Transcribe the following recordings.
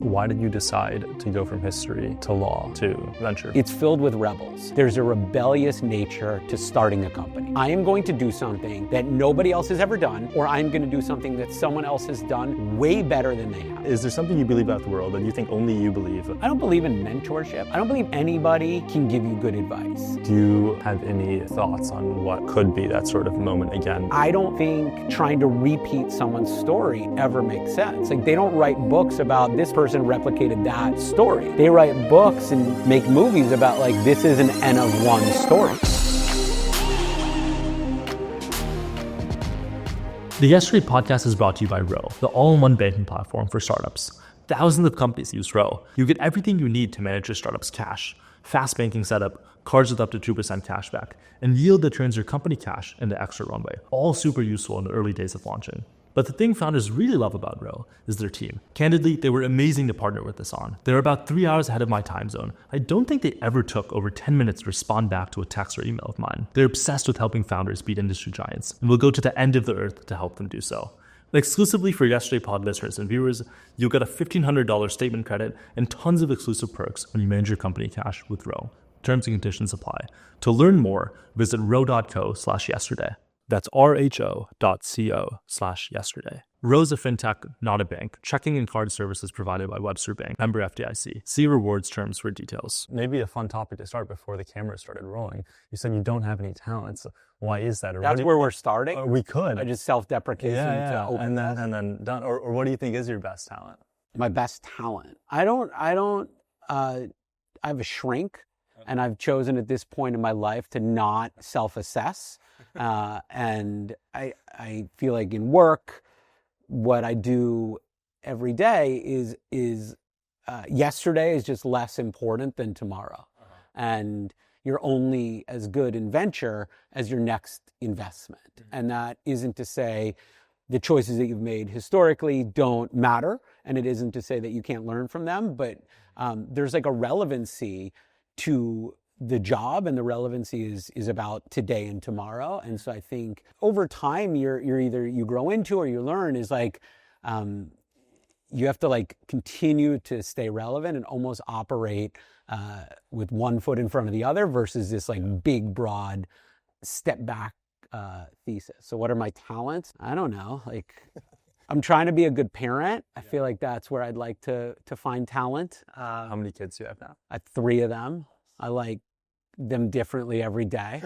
Why did you decide to go from history to law to venture? It's filled with rebels. There's a rebellious nature to starting a company. I am going to do something that nobody else has ever done, or I'm going to do something that someone else has done way better than they have. Is there something you believe about the world that you think only you believe? I don't believe in mentorship. I don't believe anybody can give you good advice. Do you have any thoughts on what could be that sort of moment again? I don't think trying to repeat someone's story ever makes sense. Like, they don't write books about this person replicated that story. They write books and make movies about, like, this is an N of one story. The Yesterday podcast is brought to you by Ro, the all-in-one banking platform for startups. Thousands of companies use Ro. You get everything you need to manage your startup's cash. Fast banking setup, cards with up to 2% cashback, and yield that turns your company cash into extra runway. All super useful in the early days of launching. But the thing founders really love about Ro is their team. Candidly, they were amazing to partner with us on. They're about 3 hours ahead of my time zone. I don't think they ever took over 10 minutes to respond back to a text or email of mine. They're obsessed with helping founders beat industry giants, and will go to the end of the earth to help them do so. Exclusively for Yesterday Pod listeners and viewers, you'll get a $1,500 statement credit and tons of exclusive perks when you manage your company cash with Ro. Terms and conditions apply. To learn more, visit ro.co/yesterday. That's rho.co/yesterday. Ro's a fintech, not a bank. Checking and card services provided by Webster Bank. Member FDIC. See rewards terms for details. Maybe a fun topic to start before the camera started rolling. You said you don't have any talents. Why is that? Or that's where we're starting? We could. I just self-deprecation to open and then done. Or what do you think is your best talent? My best talent? I have a shrink, and I've chosen at this point in my life to not self-assess. And I feel like in work, what I do every day is yesterday is just less important than tomorrow. And you're only as good in venture as your next investment. And that isn't to say the choices that you've made historically don't matter. And it isn't to say that you can't learn from them, but there's like a relevancy to the job, and the relevancy is about today and tomorrow. And so I think over time you're either you grow into or you learn is like you have to like continue to stay relevant and almost operate with one foot in front of the other versus this like big broad step back thesis. So what are my talents? I don't know. Like, I'm trying to be a good parent. I feel like that's where I'd like to find talent. How many kids do you have now? I have 3 of them. I like them differently every day.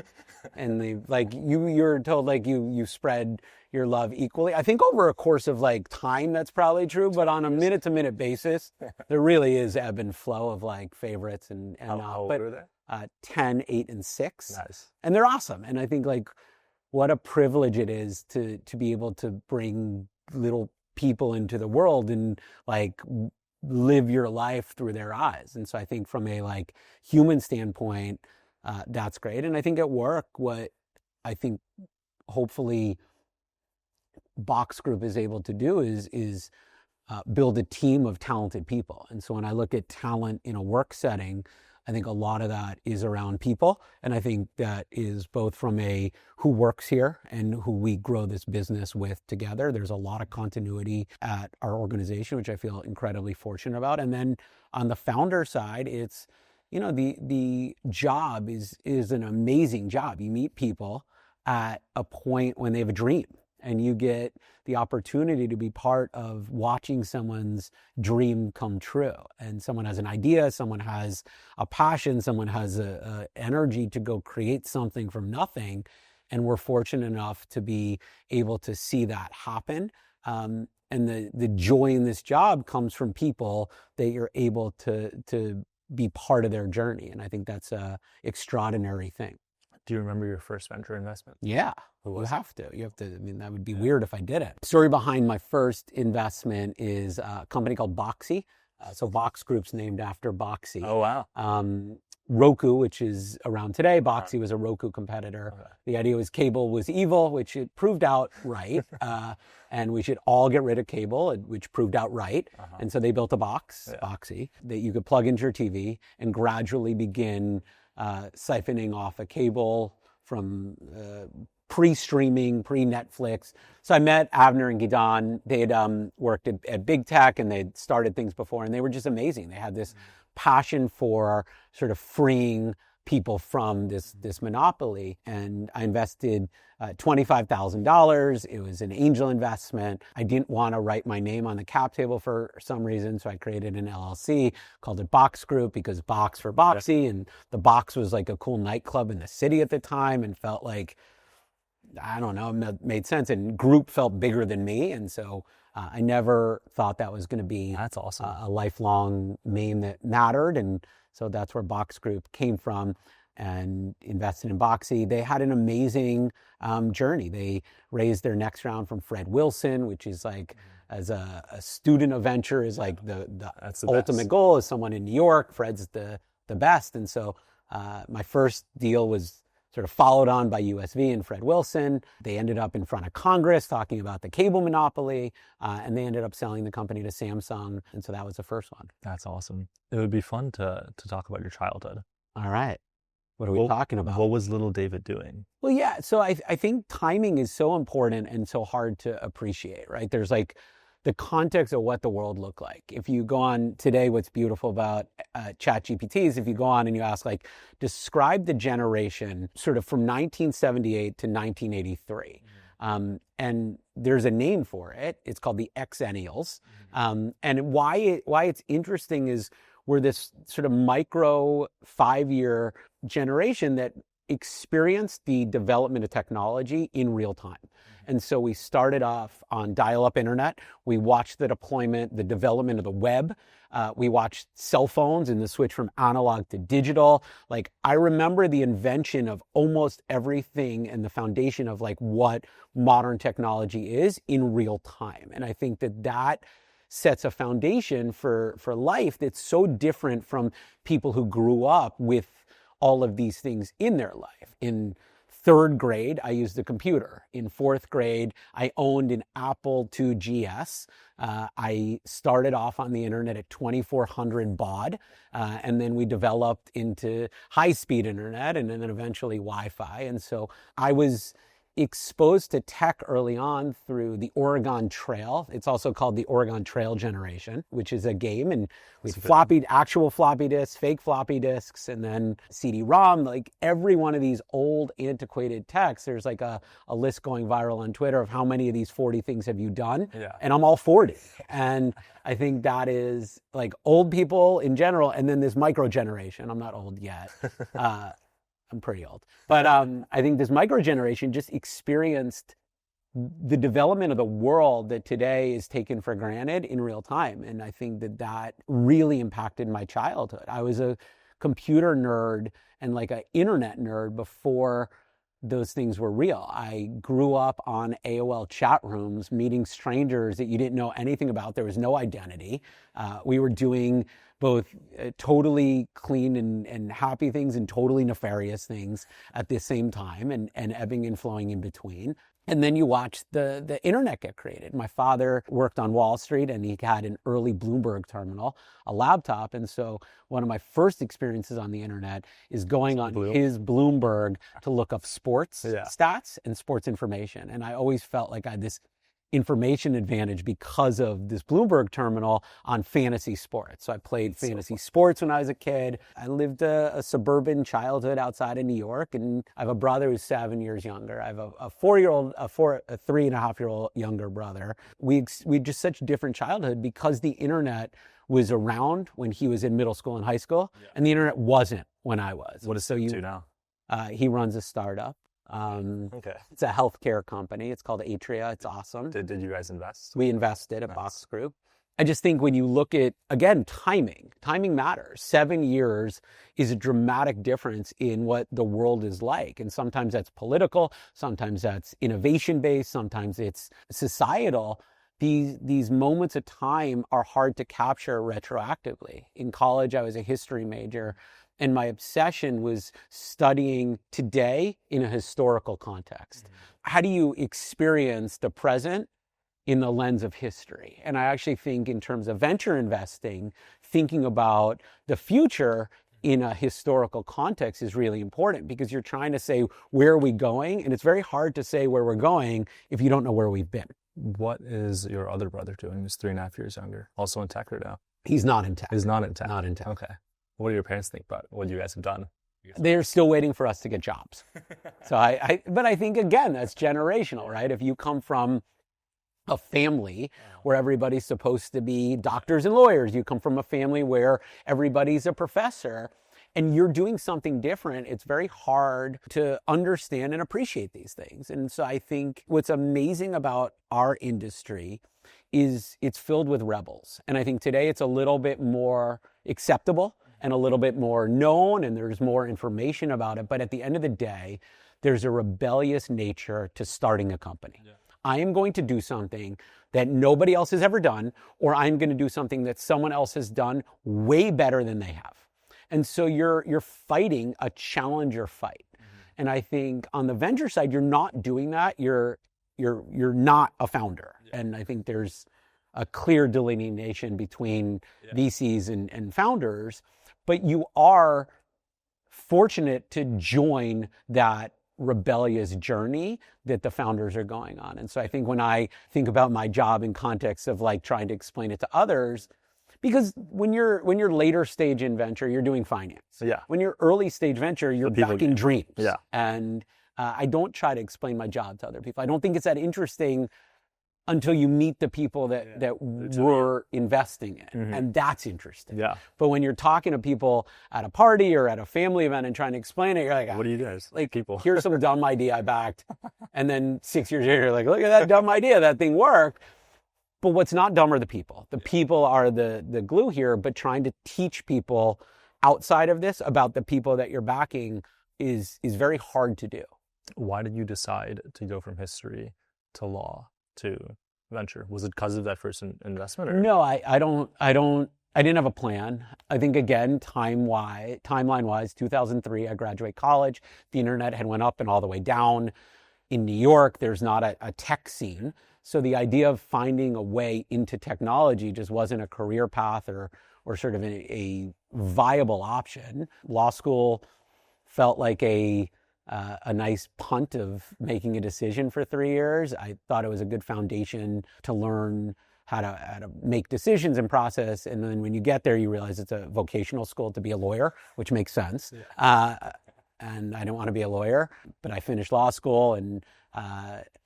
And they like you're told like you spread your love equally. I think over a course of like time that's probably true, but on a minute to minute basis, there really is ebb and flow of like favorites and how old are they? 10, 8, and 6. Nice. And they're awesome. And I think like what a privilege it is to be able to bring little people into the world and like live your life through their eyes. And so I think from a like human standpoint, that's great. And I think at work, what I think hopefully BoxGroup is able to do is build a team of talented people. And so when I look at talent in a work setting, I think a lot of that is around people. And I think that is both from a who works here and who we grow this business with together. There's a lot of continuity at our organization, which I feel incredibly fortunate about. And then on the founder side, it's, you know, the job is an amazing job. You meet people at a point when they have a dream, and you get the opportunity to be part of watching someone's dream come true. And someone has an idea, someone has a passion, someone has a energy to go create something from nothing. And we're fortunate enough to be able to see that happen. And the joy in this job comes from people that you're able to be part of their journey. And I think that's a extraordinary thing. Do you remember your first venture investment? Yeah, you have to. I mean, that would be weird if I did it. Story behind my first investment is a company called Boxy. So BoxGroup's named after Boxy. Oh, wow. Roku, which is around today. Boxy was a Roku competitor. Okay. The idea was cable was evil, which it proved out right. And we should all get rid of cable, which proved out right. And so they built a box, Boxy, that you could plug into your TV and gradually begin siphoning off a cable from pre-streaming, pre-Netflix. So I met Avner and Gidon. They had worked at big tech, and they'd started things before, and they were just amazing. They had this passion for sort of freeing people from this monopoly. And I invested $25,000. It was an angel investment. I didn't want to write my name on the cap table for some reason, so I created an LLC, called it BoxGroup, because box for boxy, and the Box was like a cool nightclub in the city at the time, and felt like, I don't know, it made sense, and group felt bigger than me, and so I never thought that was going to be That's awesome. a lifelong name that mattered, and so that's where BoxGroup came from, and invested in Boxy. They had an amazing journey. They raised their next round from Fred Wilson, which is like, as a student of venture, is like the ultimate goal, is someone in New York. Fred's the best, and so my first deal was sort of followed on by USV and Fred Wilson. They ended up in front of Congress talking about the cable monopoly, and they ended up selling the company to Samsung. And so that was the first one. That's awesome. It would be fun to talk about your childhood. All right. What are we talking about? What was little David doing? Well, yeah. So I think timing is so important and so hard to appreciate, right? There's like the context of what the world looked like. If you go on today, what's beautiful about ChatGPT is if you go on and you ask, like, describe the generation sort of from 1978 to 1983. And there's a name for it. It's called the Xennials. And why it's interesting is we're this sort of micro 5-year generation that experienced the development of technology in real time. And so we started off on dial-up internet. We watched the deployment, the development of the web. We watched cell phones and the switch from analog to digital. Like, I remember the invention of almost everything and the foundation of like what modern technology is in real time. And I think that sets a foundation for life that's so different from people who grew up with all of these things in their life. In 3rd grade, I used a computer. In 4th grade, I owned an Apple II GS. I started off on the internet at 2400 baud, and then we developed into high-speed internet and then eventually Wi-Fi. And so I was exposed to tech early on through the Oregon Trail. It's also called the Oregon Trail generation, which is a game, and with actual floppy disks, fake floppy disks, and then CD-ROM. Like, every one of these old antiquated techs, there's like a list going viral on Twitter of how many of these 40 things have you done? Yeah. And I'm all 40. And I think that is like old people in general, and then this micro generation. I'm not old yet. I'm pretty old. But I think this micro generation just experienced the development of the world that today is taken for granted in real time. And I think that really impacted my childhood. I was a computer nerd and like an internet nerd before those things were real. I grew up on AOL chat rooms, meeting strangers that you didn't know anything about. There was no identity. We were doing both totally clean and happy things and totally nefarious things at the same time, and ebbing and flowing in between. And then you watch the internet get created. My father worked on Wall Street, and he had an early Bloomberg terminal, a laptop. And so one of my first experiences on the internet is going on his Bloomberg to look up sports stats and sports information. And I always felt like I had this information advantage because of this Bloomberg terminal on fantasy sports. So I played fantasy sports when I was a kid. I lived a suburban childhood outside of New York, and I have a brother who's 7 years younger. I have a 4-year-old, a 3.5-year-old younger brother. We just such different childhood because the internet was around when he was in middle school and high school, and the internet wasn't when I was. What does he do now? He runs a startup. It's a healthcare company. It's called Atria. It's awesome. Did you guys invest? We invested at BoxGroup. I just think when you look at, again, timing matters. 7 years is a dramatic difference in what the world is like. And sometimes that's political, sometimes that's innovation-based, sometimes it's societal. These moments of time are hard to capture retroactively. In college, I was a history major, and my obsession was studying today in a historical context. How do you experience the present in the lens of history? And I actually think in terms of venture investing, thinking about the future in a historical context is really important, because you're trying to say, where are we going? And it's very hard to say where we're going if you don't know where we've been. What is your other brother doing? He's 3.5 years younger. Also in tech right now? He's not in tech. He's not in tech. Not in tech. Okay. What do your parents think about what you guys have done? They're still waiting for us to get jobs. So but I think, again, that's generational, right? If you come from a family where everybody's supposed to be doctors and lawyers, you come from a family where everybody's a professor, and you're doing something different, it's very hard to understand and appreciate these things. And so I think what's amazing about our industry is it's filled with rebels. And I think today it's a little bit more acceptable and a little bit more known, and there's more information about it. But at the end of the day, there's a rebellious nature to starting a company. Yeah. I am going to do something that nobody else has ever done, or I'm going to do something that someone else has done way better than they have. And so you're fighting a challenger fight. Mm-hmm. And I think on the venture side, you're not doing that. You're not a founder. Yeah. And I think there's a clear delineation between VCs and founders, but you are fortunate to join that rebellious journey that the founders are going on. And so I think when I think about my job in context of like trying to explain it to others, because when you're later stage in venture, you're doing finance. Yeah. When you're early stage venture, you're backing dreams. Yeah. And I don't try to explain my job to other people. I don't think it's that interesting until you meet the people that we're investing in. Mm-hmm. And that's interesting. Yeah. But when you're talking to people at a party or at a family event and trying to explain it, you're like, what do you guys? Like, people. Here's some dumb idea I backed. And then 6 years later, you're like, look at that dumb idea. That thing worked. But what's not dumb are the people. The people are the glue here, but trying to teach people outside of this about the people that you're backing is very hard to do. Why did you decide to go from history to law to venture? Was it because of that first investment? Or? No, I didn't have a plan. I think, again, timeline-wise, 2003, I graduate college. The internet had went up and all the way down. In New York, there's not a tech scene. So the idea of finding a way into technology just wasn't a career path or sort of a viable option. Law school felt like a nice punt of making a decision for 3 years. I thought it was a good foundation to learn how to make decisions and process. And then when you get there, you realize it's a vocational school to be a lawyer, which makes sense. Yeah. And I didn't want to be a lawyer, but I finished law school and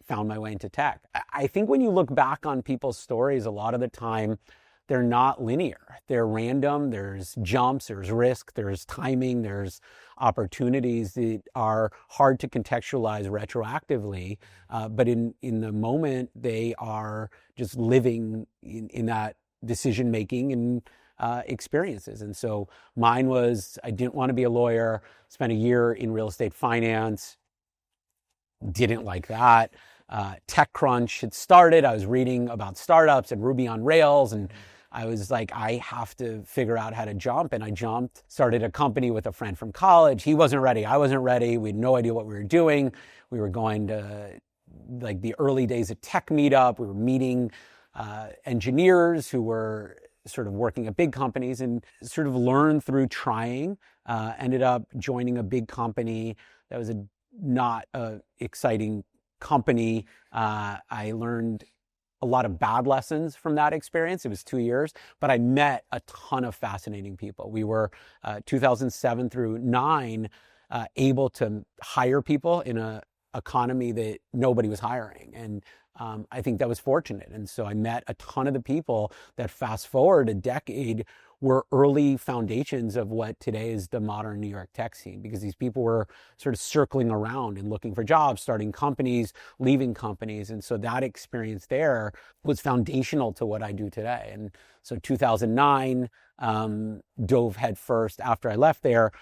found my way into tech. I think when you look back on people's stories, a lot of the time, they're not linear. They're random. There's jumps, there's risk, there's timing, there's opportunities that are hard to contextualize retroactively. But in the moment, they are just living in that decision-making and experiences. And so mine was, I didn't want to be a lawyer, spent a year in real estate finance, didn't like that. TechCrunch had started. I was reading about startups and Ruby on Rails, and I was like, I have to figure out how to jump. And I jumped, started a company with a friend from college. He wasn't ready. I wasn't ready. We had no idea what we were doing. We were going to like the early days of tech meetup. We were meeting engineers who were sort of working at big companies and sort of learned through trying, ended up joining a big company that was not a exciting company. I learned a lot of bad lessons from that experience. It was 2 years, but I met a ton of fascinating people. We were 2007 through 9 able to hire people in an economy that nobody was hiring. And I think that was fortunate. And so I met a ton of the people that fast forward a decade were early foundations of what today is the modern New York tech scene, because these people were sort of circling around and looking for jobs, starting companies, leaving companies. And so that experience there was foundational to what I do today. And so 2009, dove headfirst after I left there,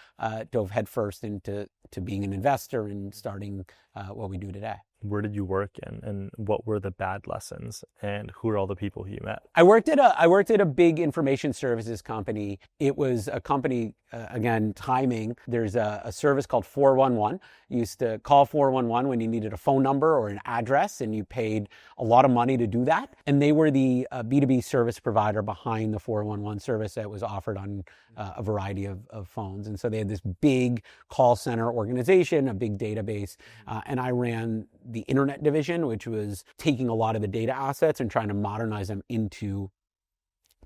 dove headfirst into being an investor and starting what we do today. where did you work and what were the bad lessons, and who are all the people you met? I worked at a big information services company. It was a company, again, timing. There's a service called 411. You used to call 411 when you needed a phone number or an address, and you paid a lot of money to do that. And they were the B2B service provider behind the 411 service that was offered on a variety of phones. And so they had this big call center organization, a big database, and I ran the internet division, which was taking a lot of the data assets and trying to modernize them into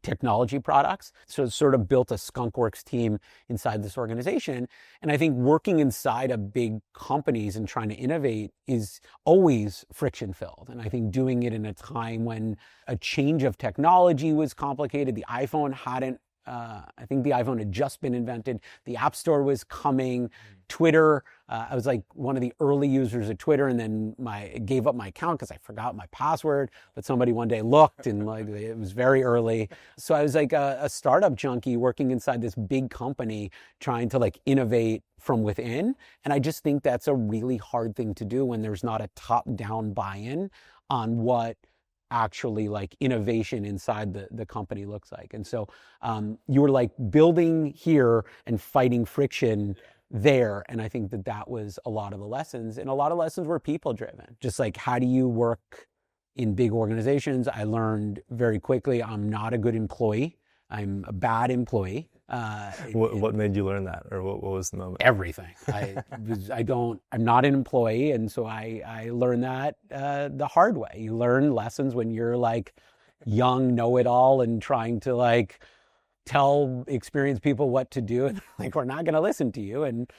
technology products. So it sort of built a Skunkworks team inside this organization. And I think working inside of big companies and trying to innovate is always friction filled. And I think doing it in a time when a change of technology was complicated, the iPhone hadn't, I think the iPhone had just been invented. The App Store was coming. Twitter, I was like one of the early users of Twitter, and then gave up my account because I forgot my password. But somebody one day looked, and like it was very early. So I was like a startup junkie working inside this big company, trying to like innovate from within. And I just think that's a really hard thing to do when there's not a top-down buy-in on what actually like innovation inside the company looks like. And so you were like building here and fighting friction there. And I think that was a lot of the lessons, and a lot of lessons were people driven. Just like, how do you work in big organizations? I learned very quickly, I'm not a good employee. I'm a bad employee. What made you learn that, or what was the moment? Everything. I'm not an employee, and so I learned that the hard way. You learn lessons when you're like young, know-it-all, and trying to like tell experienced people what to do, and like, we're not going to listen to you, and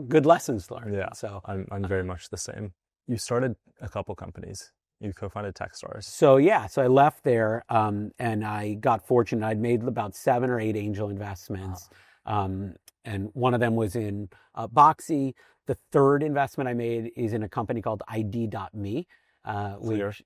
good lessons learned. Yeah. So I'm very much the same. You started a couple companies. You co-founded Techstars. So I left there, and I got fortunate. I'd made about 7 or 8 angel investments, and one of them was in Boxy. The third investment I made is in a company called ID.me, which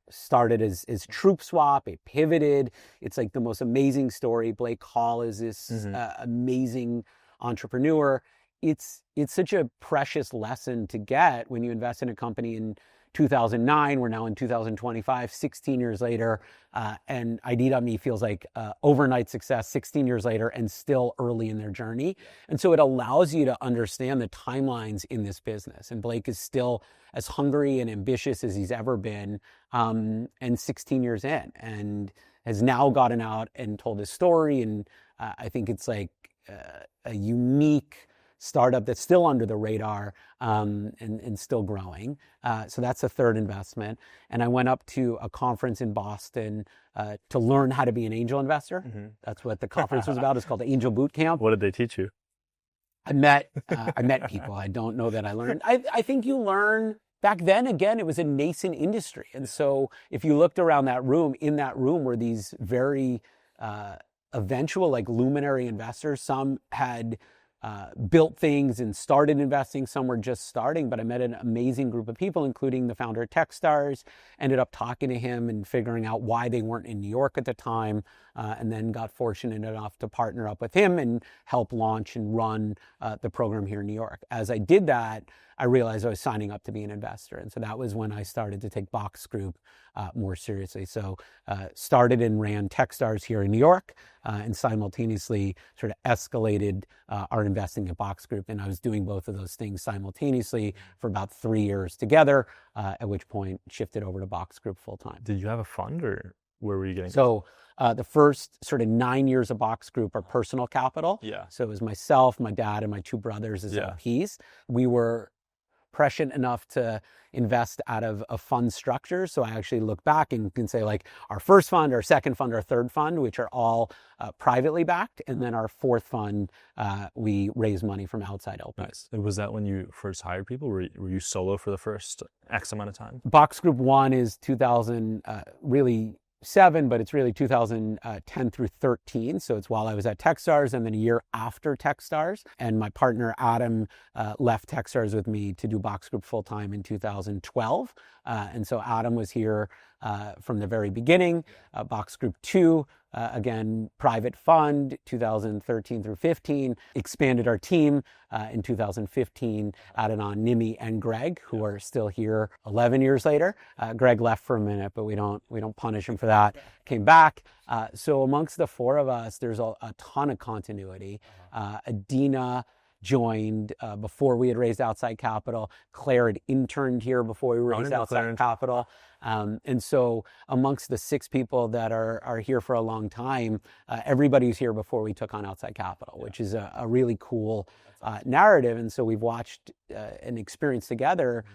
started as TroopSwap. It pivoted. It's like the most amazing story. Blake Hall is this amazing entrepreneur. It's such a precious lesson to get when you invest in a company in 2009. We're now in 2025, 16 years later, and ID.me feels like overnight success 16 years later and still early in their journey. And so it allows you to understand the timelines in this business. And Blake is still as hungry and ambitious as he's ever been, and 16 years in, and has now gotten out and told his story. And I think it's like a unique startup that's still under the radar, and still growing. So that's a third investment. And I went up to a conference in Boston to learn how to be an angel investor. Mm-hmm. That's what the conference was about. It's called the Angel Boot Camp. What did they teach you? I met people. I don't know that I learned. I think you learn. Back then, again, it was a nascent industry. And so if you looked around that room, in that room were these very eventual, like luminary investors. Some had built things and started investing. Some were just starting, but I met an amazing group of people, including the founder of Techstars. Ended up talking to him and figuring out why they weren't in New York at the time, and then got fortunate enough to partner up with him and help launch and run the program here in New York. As I did that, I realized I was signing up to be an investor. And so that was when I started to take BoxGroup more seriously. So started and ran Techstars here in New York, and simultaneously sort of escalated our investing at BoxGroup. And I was doing both of those things simultaneously for about 3 years together, at which point shifted over to BoxGroup full time. Did you have a fund, or where were you getting? So the first sort of 9 years of BoxGroup are personal capital. Yeah. So it was myself, my dad, and my 2 brothers as LPs. We were prescient enough to invest out of a fund structure. So I actually look back and can say like our first fund, our second fund, our third fund, which are all privately backed. And then our fourth fund, we raise money from outside LPs. Nice. Was that when you first hired people? Were you solo for the first X amount of time? BoxGroup 1 is 2007, but it's really 2010 through 13. So it's while I was at Techstars and then a year after Techstars. And my partner, Adam, left Techstars with me to do BoxGroup full time in 2012. And so Adam was here from the very beginning. BoxGroup 2 again, private fund, 2013 through 15, expanded our team in 2015, added on Nimi and Greg, who are still here 11 years later. Greg left for a minute, but we don't punish him for that. Came back. So amongst the four of us, there's a ton of continuity. Adina joined before we had raised outside capital. Claire had interned here before we raised outside capital. And so amongst the 6 people that are here for a long time, everybody's here before we took on outside capital, which is a really cool narrative. And so we've watched and experienced together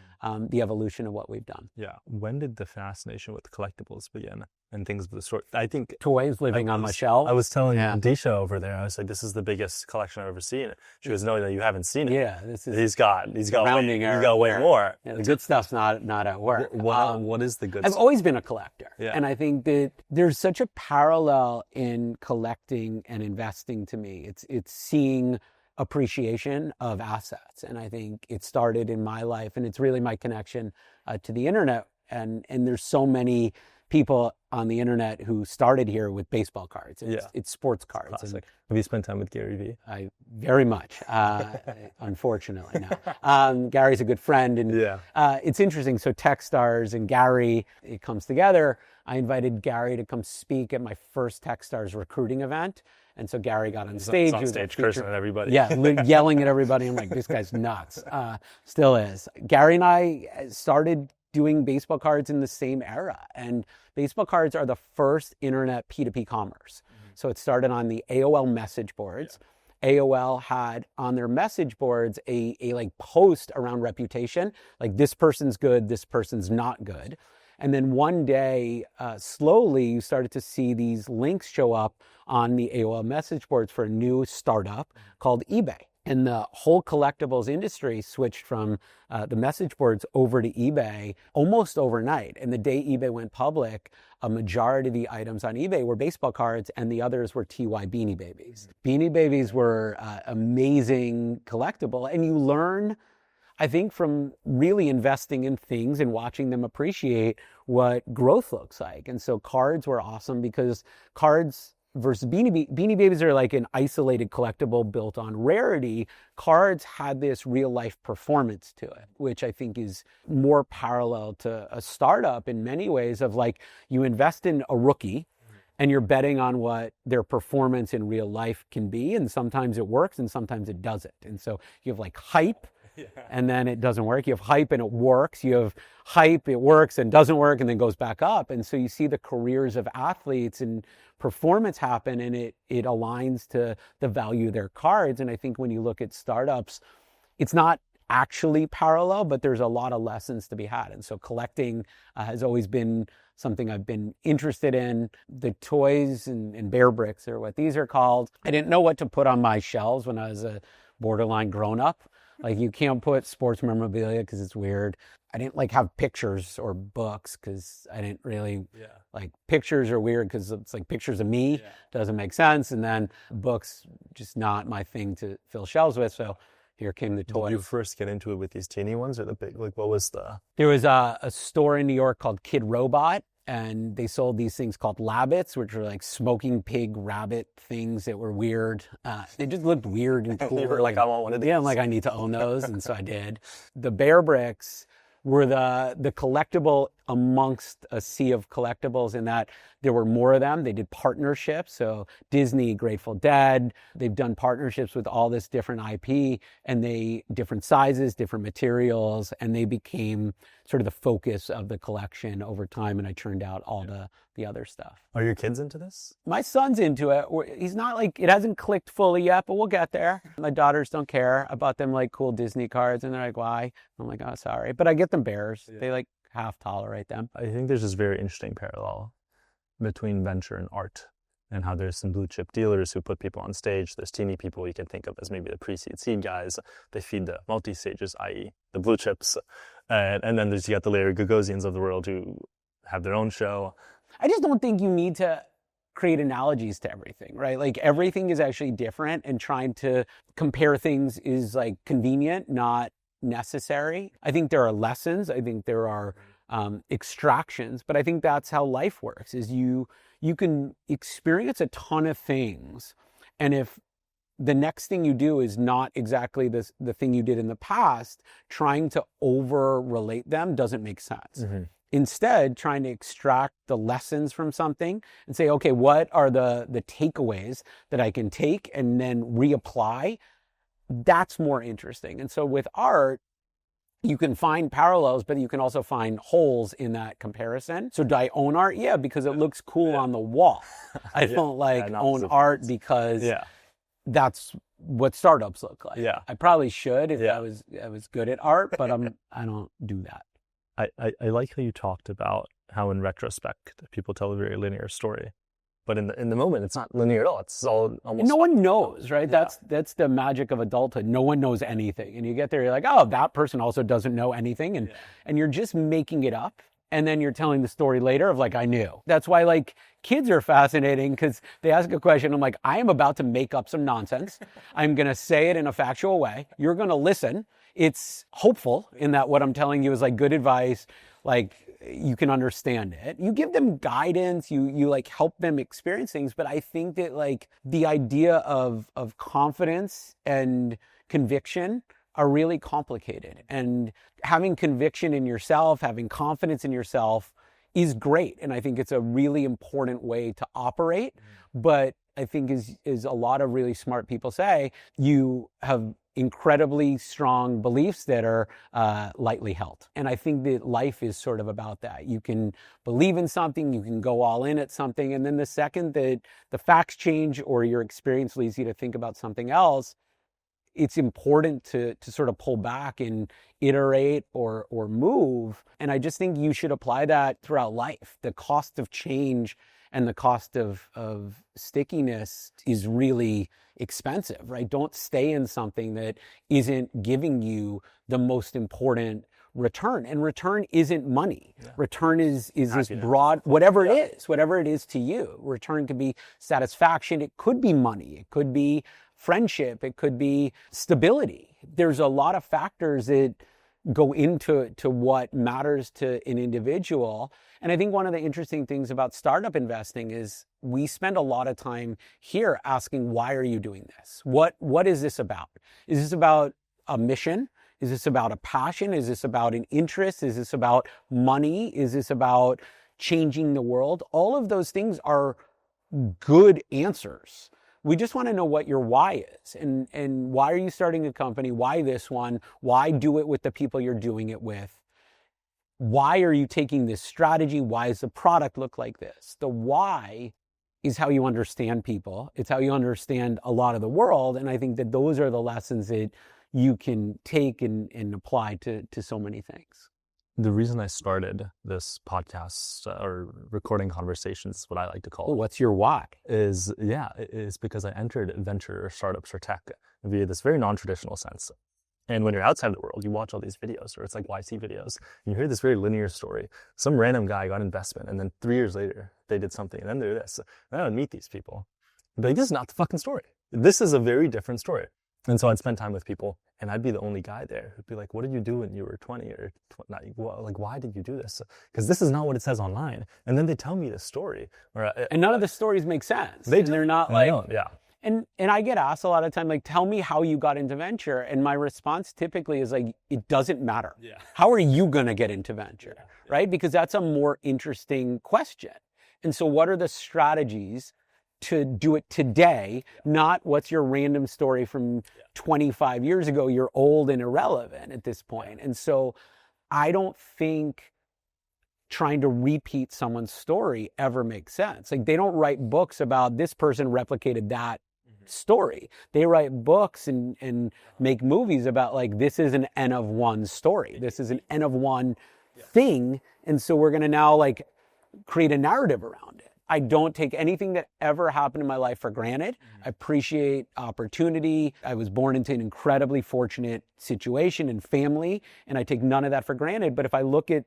the evolution of what we've done. Yeah. When did the fascination with collectibles begin and things of the sort? I think toys living on my shelf. I was telling Disha over there, I was like, this is the biggest collection I've ever seen. She goes, no, you haven't seen it. Yeah, this is he's got way more. Yeah, the good stuff's not at work. What is the good stuff? I've always been a collector. Yeah. And I think that there's such a parallel in collecting and investing to me. It's seeing appreciation of assets. And I think it started in my life, and it's really my connection to the internet. And there's so many people on the internet who started here with baseball cards. It's sports cards. And have you spent time with Gary Vee? I very much, unfortunately, no. Gary's a good friend, and it's interesting. So Techstars and Gary, it comes together. I invited Gary to come speak at my first Techstars recruiting event. And so Gary got on stage. He's on stage cursing at everybody. Yeah, yelling at everybody. I'm like, this guy's nuts. Still is. Gary and I started doing baseball cards in the same era. And baseball cards are the first internet P2P commerce. So it started on the AOL message boards. AOL had on their message boards a like post around reputation, like this person's good, this person's not good. And then one day, slowly, you started to see these links show up on the AOL message boards for a new startup called eBay. And the whole collectibles industry switched from the message boards over to eBay almost overnight. And the day eBay went public, a majority of the items on eBay were baseball cards, and the others were TY Beanie Babies. Beanie Babies were amazing collectible, and you learn, I think, from really investing in things and watching them appreciate what growth looks like. And so cards were awesome because cards versus Beanie Babies are like an isolated collectible built on rarity. Cards had this real life performance to it, which I think is more parallel to a startup in many ways of like you invest in a rookie and you're betting on what their performance in real life can be. And sometimes it works and sometimes it doesn't. And so you have like hype. And then it doesn't work. You have hype and it works. You have hype, it works and doesn't work and then goes back up. And so you see the careers of athletes and performance happen, and it aligns to the value of their cards. And I think when you look at startups, it's not actually parallel, but there's a lot of lessons to be had. And so collecting has always been something I've been interested in. The toys and bear bricks are what these are called. I didn't know what to put on my shelves when I was a borderline grown-up. Like you can't put sports memorabilia because it's weird. I didn't like have pictures or books because I didn't really like pictures are weird because it's like pictures of me doesn't make sense. And then books, just not my thing to fill shelves with. So here came the toys. Did you first get into it with these teeny ones or the big, like what was the? There was a store in New York called Kid Robot. And they sold these things called labbits, which were like smoking pig rabbit things that were weird. They just looked weird and cool. You were like, I want one of these. Yeah, I'm like, I need to own those. And so I did. The bear bricks were the collectible amongst a sea of collectibles in that there were more of them. They did partnerships. So Disney, Grateful Dead, they've done partnerships with all this different IP and different sizes, different materials, and they became sort of the focus of the collection over time. And I churned out all the other stuff. Are your kids into this? My son's into it. He's not like, it hasn't clicked fully yet, but we'll get there. My daughters don't care. I bought them like cool Disney cards and they're like, why? I'm like, oh, sorry. But I get them bears. They like half tolerate them. I think there's this very interesting parallel between venture and art and how there's some blue chip dealers who put people on stage. There's teeny people you can think of as maybe the pre-seed seed guys. They feed the multi-stages, i.e. the blue chips. And then you got the Larry Gagosians of the world who have their own show. I just don't think you need to create analogies to everything, right? Like everything is actually different, and trying to compare things is like convenient, not necessary. I think there are lessons. I think there are extractions, but I think that's how life works, is you you can experience a ton of things. And if the next thing you do is not exactly the thing you did in the past, trying to over-relate them doesn't make sense. Instead, trying to extract the lessons from something and say, okay, what are the takeaways that I can take and then reapply? That's more interesting. And so with art, you can find parallels, but you can also find holes in that comparison. So do I own art? Yeah, because it looks cool on the wall. I don't own art because that's what startups look like. I probably should if I was good at art, but I don't do that. I like how you talked about how in retrospect people tell a very linear story, but in the moment it's not linear at all. It's all almost. No one knows, right? That's the magic of adulthood. No one knows anything, and you get there, you're like, oh, that person also doesn't know anything, and you're just making it up, and then you're telling the story later of like, I knew. That's why like kids are fascinating because they ask a question. I'm like, I am about to make up some nonsense. I'm gonna say it in a factual way. You're gonna listen. It's hopeful in that what I'm telling you is like good advice, like you can understand it. You give them guidance, you like help them experience things. But I think that like the idea of confidence and conviction are really complicated. And having conviction in yourself, having confidence in yourself is great. And I think it's a really important way to operate. But I think is a lot of really smart people say, you have incredibly strong beliefs that are lightly held. And I think that life is sort of about that. You can believe in something, you can go all in at something, and then the second that the facts change or your experience leads you to think about something else, it's important to sort of pull back and iterate or move. And I just think you should apply that throughout life. The cost of change and the cost of stickiness is really expensive, right? Don't stay in something that isn't giving you the most important return. And return isn't money. Return is this broad, whatever it is to you. Return could be satisfaction. It could be money. It could be friendship. It could be stability. There's a lot of factors that go into what matters to an individual. And I think one of the interesting things about startup investing is we spend a lot of time here asking, why are you doing this? What is this about? Is this about a mission? Is this about a passion? Is this about an interest? Is this about money? Is this about changing the world? All of those things are good answers. We just want to know what your why is and why are you starting a company? Why this one? Why do it with the people you're doing it with? Why are you taking this strategy? Why does the product look like this? The why is how you understand people. It's how you understand a lot of the world. And I think that those are the lessons that you can take and apply to so many things. The reason I started this podcast or recording conversations, what I like to call it. What's your why? Is because I entered venture or startups or tech via this very non-traditional sense. And when you're outside of the world, you watch all these videos, or it's like YC videos, and you hear this very linear story. Some random guy got investment, and then 3 years later, they did something, and then they're this. And I would meet these people. I'd be like, this is not the fucking story. This is a very different story. And so I'd spend time with people, and I'd be the only guy there who'd be like, what did you do when you were 20 or like, why did you do this? Because this is not what it says online. And then they tell me this story. And none of the stories make sense. They're not like, And I get asked a lot of time, like, tell me how you got into venture. And my response typically is like, it doesn't matter. Yeah. How are you going to get into venture? Yeah. Right? Because that's a more interesting question. And so what are the strategies to do it today? Not what's your random story from 25 years ago. You're old and irrelevant at this point. And so I don't think trying to repeat someone's story ever makes sense. Like, they don't write books about this person replicated that story. They write books and make movies about like, this is an N of one story. This is an N of one thing. And so we're going to now like create a narrative around it. I don't take anything that ever happened in my life for granted. I appreciate opportunity. I was born into an incredibly fortunate situation and family, and I take none of that for granted. But if I look at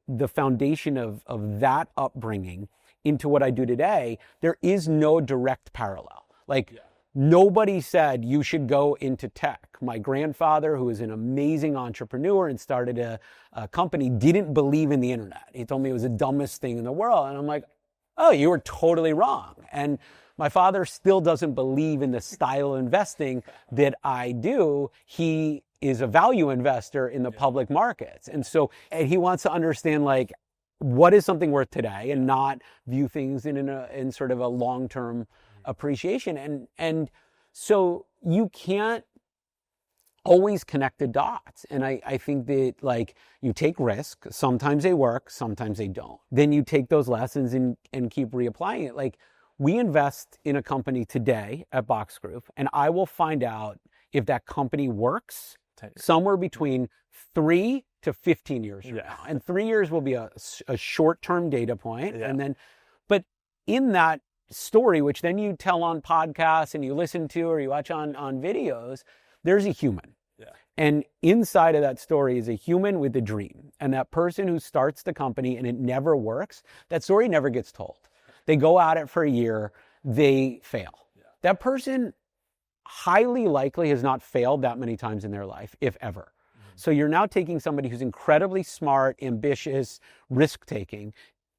the foundation of that upbringing into what I do today, there is no direct parallel. Like, nobody said you should go into tech. My grandfather, who is an amazing entrepreneur and started a company, didn't believe in the internet. He told me it was the dumbest thing in the world. And I'm like, oh, you were totally wrong. And my father still doesn't believe in the style of investing that I do. He is a value investor in the public markets. And he wants to understand, like, what is something worth today and not view things in sort of a long-term appreciation. And so you can't always connect the dots. And I think that, like, you take risk. Sometimes they work, sometimes they don't. Then you take those lessons and keep reapplying it. Like, we invest in a company today at BoxGroup, and I will find out if that company works somewhere between 3 to 15 years from now. And 3 years will be a short-term data point. And but in that story, which then you tell on podcasts and you listen to or you watch on videos, there's a human. And inside of that story is a human with a dream. And that person who starts the company and it never works, that story never gets told. They go at it for a year, they fail. That person highly likely has not failed that many times in their life, if ever. So you're now taking somebody who's incredibly smart, ambitious, risk-taking.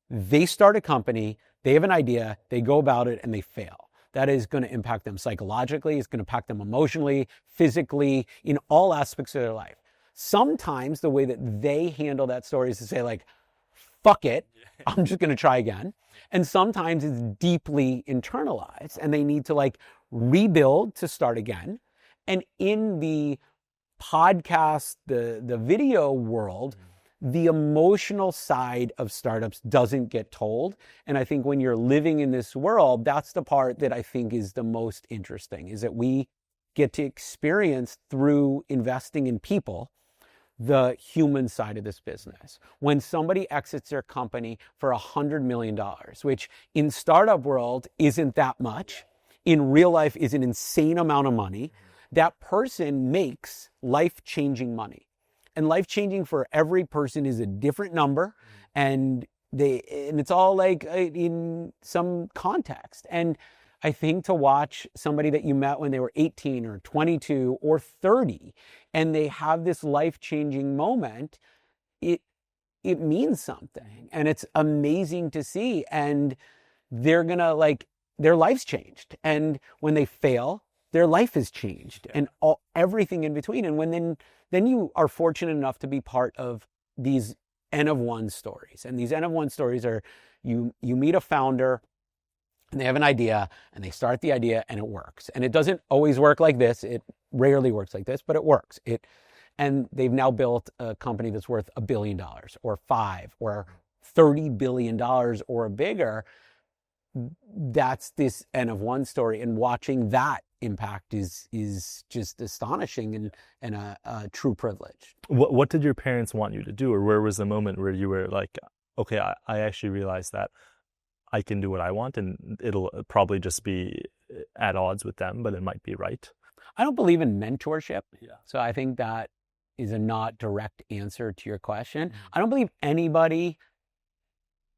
They start a company, they have an idea, they go about it, and they fail. That is going to impact them psychologically, it's going to impact them emotionally, physically, in all aspects of their life. Sometimes the way that they handle that story is to say, like, fuck it, I'm just going to try again. And sometimes it's deeply internalized and they need to, like, rebuild to start again. And in the podcast, the video world, the emotional side of startups doesn't get told. And I think when you're living in this world, that's the part that I think is the most interesting, is that we get to experience, through investing in people, the human side of this business. When somebody exits their company for $100 million, which in startup world isn't that much, in real life is an insane amount of money, that person makes life-changing money. And life-changing for every person is a different number, and it's all, like, in some context. And I think to watch somebody that you met when they were 18 or 22 or 30, and they have this life-changing moment, it means something. And it's amazing to see. And they're gonna, like, their life's changed. And when they fail, their life has changed, and everything in between. And when then you are fortunate enough to be part of these N of one stories. And these N of one stories are, you meet a founder and they have an idea and they start the idea and it works. And it doesn't always work like this. It rarely works like this, but it works. And they've now built a company that's worth $1 billion or $5 or $30 billion or bigger. That's this N of one story. And watching that impact is just astonishing and a true privilege. What did your parents want you to do, or where was the moment where you were like, okay, I actually realized that I can do what I want, and it'll probably just be at odds with them, but it might be right? I don't believe in mentorship. So I think that is a not direct answer to your question. I don't believe anybody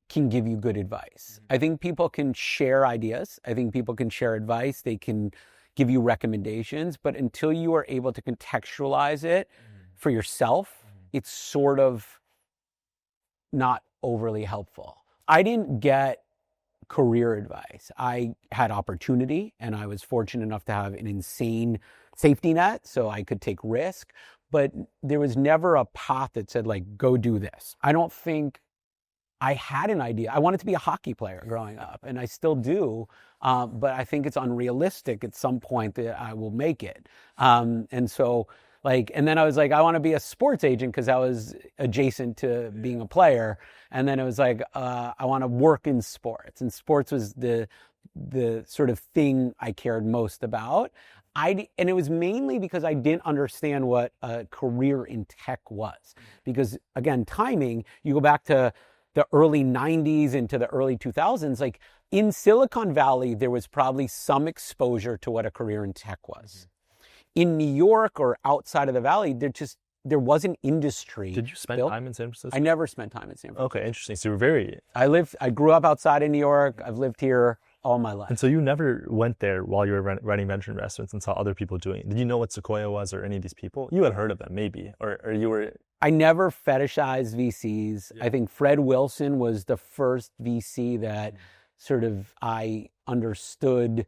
can give you good advice. I think people can share ideas. I think people can share advice. They can give you recommendations, but until you are able to contextualize it for yourself, it's sort of not overly helpful. I didn't get career advice. I had opportunity, and I was fortunate enough to have an insane safety net so I could take risk, but there was never a path that said, like, go do this. I don't think I had an idea. I wanted to be a hockey player growing up, and I still do, but I think it's unrealistic at some point that I will make it. And so, like, and then I was like, I want to be a sports agent because I was adjacent to being a player. And then it was like, I want to work in sports, and sports was the sort of thing I cared most about. And it was mainly because I didn't understand what a career in tech was. Because again, timing, you go back to the early 90s into the early 2000s, like in Silicon Valley, there was probably some exposure to what a career in tech was. In New York or outside of the Valley, there was an industry. Did you spend time in San Francisco? I never spent time in San Francisco. Okay, interesting. So you were I grew up outside of New York. I've lived here all my life. And so you never went there while you were running venture investments and saw other people doing it. Did you know what Sequoia was or any of these people? You had heard of them maybe, or you were... I never fetishized VCs. I think Fred Wilson was the first VC that sort of I understood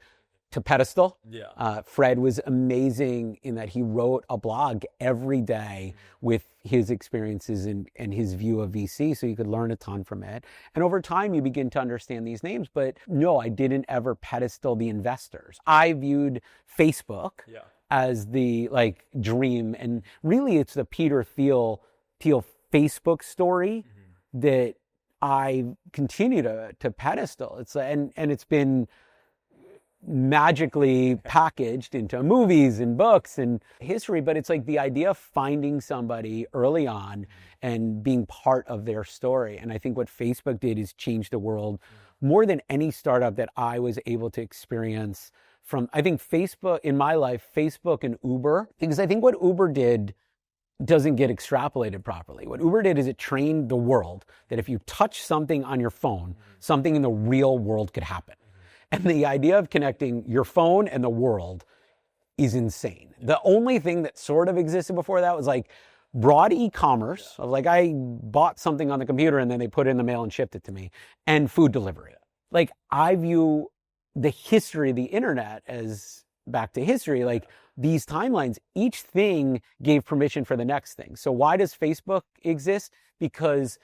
to pedestal. Yeah. Fred was amazing in that he wrote a blog every day with his experiences and his view of VC, so you could learn a ton from it. And over time, you begin to understand these names. But no, I didn't ever pedestal the investors. I viewed Facebook as the like dream, and really, it's the Peter Thiel Facebook story that I continue to pedestal. It's and it's been magically packaged into movies and books and history, but it's like the idea of finding somebody early on and being part of their story. And I think what Facebook did is change the world more than any startup that I was able to experience from, I think Facebook, in my life, Facebook and Uber, because I think what Uber did doesn't get extrapolated properly. What Uber did is it trained the world that if you touch something on your phone, something in the real world could happen. And the idea of connecting your phone and the world is insane. The only thing that sort of existed before that was like broad e-commerce of like I bought something on the computer and then they put it in the mail and shipped it to me, and food delivery. Like I view the history of the internet as back to history, like these timelines, each thing gave permission for the next thing. So why does Facebook exist? Because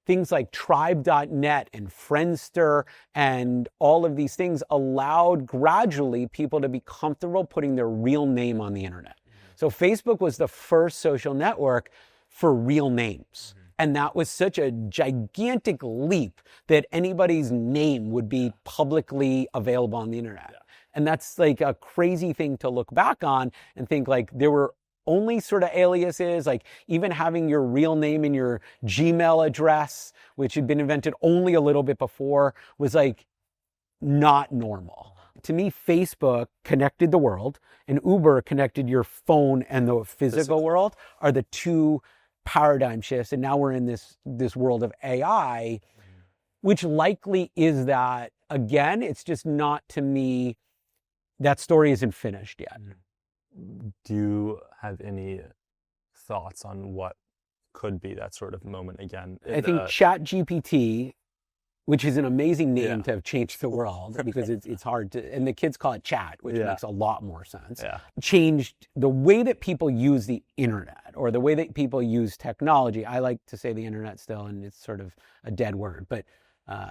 things like tribe.net and Friendster and all of these things allowed gradually people to be comfortable putting their real name on the internet. So Facebook was the first social network for real names. And that was such a gigantic leap that anybody's name would be publicly available on the internet. And that's like a crazy thing to look back on and think like there were only sort of aliases, like even having your real name in your Gmail address, which had been invented only a little bit before, was like not normal. To me, Facebook connected the world and Uber connected your phone and the physical world are the two paradigm shifts. And now we're in this world of AI, which likely is that. Again, it's just not, to me, that story isn't finished yet. Do you have any thoughts on what could be that sort of moment again? I think ChatGPT, which is an amazing name to have changed the world because it's hard to, and the kids call it chat, which makes a lot more sense, changed the way that people use the internet or the way that people use technology. I like to say the internet still, and it's sort of a dead word, but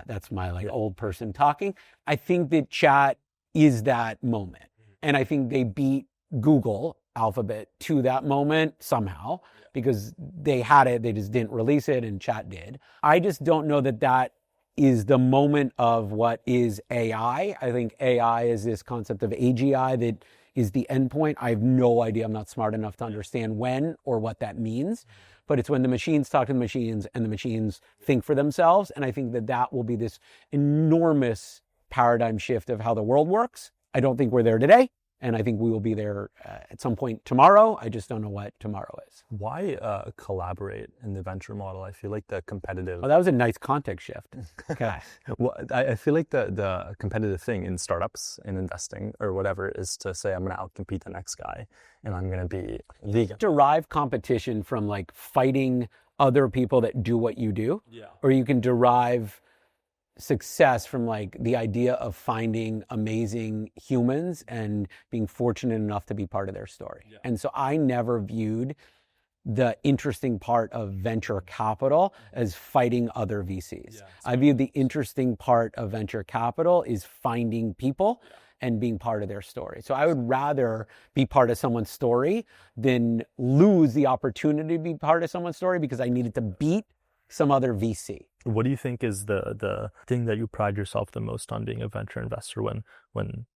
that's my like old person talking. I think that chat is that moment. And I think they beat Google Alphabet to that moment somehow because they had it, they just didn't release it, and chat did. I just don't know that that is the moment of what is AI. I think AI is this concept of AGI that is the endpoint. I have no idea. I'm not smart enough to understand when or what that means. But it's when the machines talk to the machines and the machines think for themselves. And I think that that will be this enormous paradigm shift of how the world works. I don't think we're there today. And I think we will be there at some point tomorrow. I just don't know what tomorrow is. Why collaborate in the venture model? I feel like the competitive... Oh, that was a nice context shift. Okay. Well, I feel like the competitive thing in startups, in investing or whatever, is to say, I'm going to outcompete the next guy and I'm going to be vegan. Derive competition from like fighting other people that do what you do. Yeah. Or you can derive success from like the idea of finding amazing humans and being fortunate enough to be part of their story. Yeah. And so I never viewed the interesting part of venture capital as fighting other VCs. Yeah, I viewed the interesting part of venture capital is finding people and being part of their story. So I would rather be part of someone's story than lose the opportunity to be part of someone's story because I needed to beat some other VC. What do you think is the thing that you pride yourself the most on being a venture investor when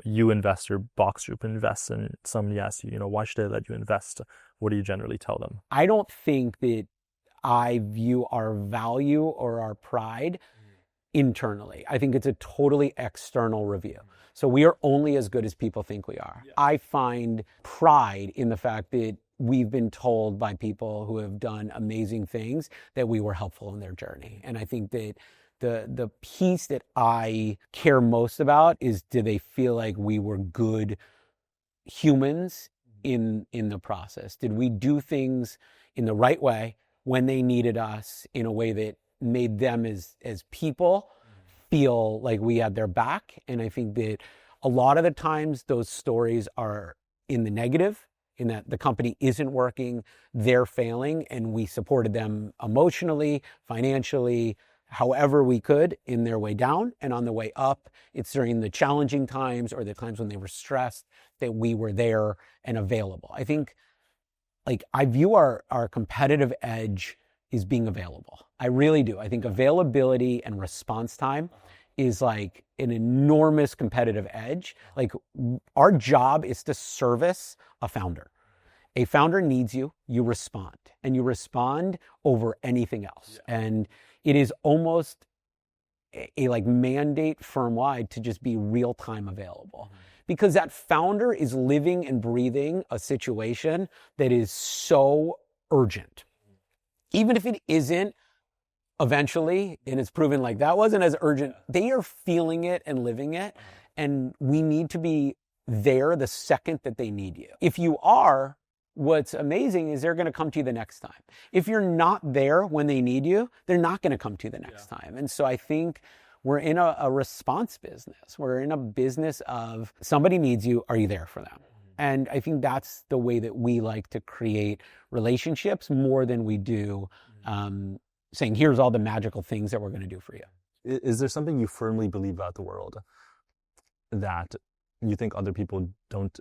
you invest or BoxGroup invests and somebody asks you, why should I let you invest? What do you generally tell them? I don't think that I view our value or our pride internally. I think it's a totally external review. So we are only as good as people think we are. Yeah. I find pride in the fact that we've been told by people who have done amazing things that we were helpful in their journey. And I think that the piece that I care most about is, do they feel like we were good humans in the process? Did we do things in the right way when they needed us in a way that made them as people feel like we had their back. And I think that a lot of the times those stories are in the negative, in that the company isn't working, they're failing, and we supported them emotionally, financially, however we could in their way down. And on the way up, it's during the challenging times or the times when they were stressed that we were there and available. I think, like, I view our competitive edge is being available. I really do. I think availability and response time is like an enormous competitive edge. Like, our job is to service a founder. A founder needs you, you respond, and you respond over anything else. Yeah. And it is almost a like mandate firm-wide to just be real-time available. Because that founder is living and breathing a situation that is so urgent. Even if it isn't eventually, and it's proven like that wasn't as urgent, they are feeling it and living it. And we need to be there the second that they need you. If you are, what's amazing is they're going to come to you the next time. If you're not there when they need you, they're not going to come to you the next time. And so I think we're in a response business. We're in a business of somebody needs you, are you there for them? And I think that's the way that we like to create relationships more than we do saying, here's all the magical things that we're going to do for you. Is there something you firmly believe about the world that you think other people don't?